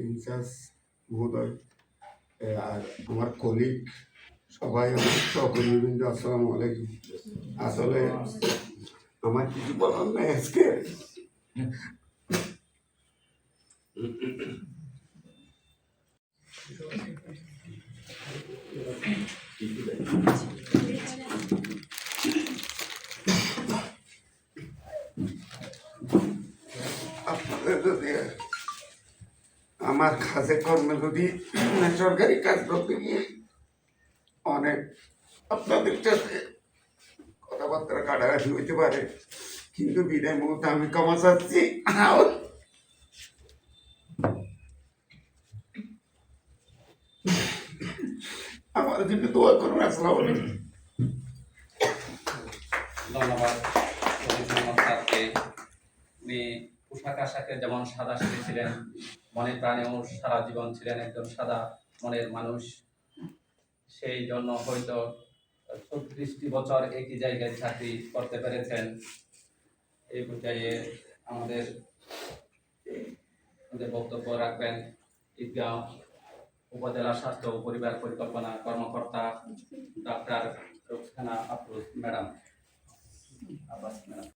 In charge মহোদয়, আর আমার colleague, সবাই আমার সহকর্মীবৃন্দ, আসসালামু আলাইকুম। আসলে আমার কিছু বলার নাই আজকে। আপনাদের যদি আমার কাজে কর্মে যদি সরকারি কাজ করতে গিয়ে অনেক আপনাদের সাথে কথাবার্তা কাটাকাটি হইতে পারে, কিন্তু বিদায় মুহূর্তে আমি ক্ষমা চাচ্ছি। আমার জন্য দোয়া করুন। আসসালামু আলাইকুম। ধন্যবাদ স্যারকে। উনি পোশাক আশাকে যেমন সাদা সেরেছিলেন, মনে প্রাণেও সারা জীবন ছিলেন একজন সাদা মনের মানুষ। সেই জন্য হয়তো 36টি বছর একই জায়গায় চাকরি করতে পেরেছেন। এই পর্যায়ে আমাদের বক্তব্য রাখবেন ঈদগাঁও উপজেলা স্বাস্থ্য ও পরিবার পরিকল্পনা কর্মকর্তা ডাক্তার রুকসানা আফরোজ ম্যাডাম।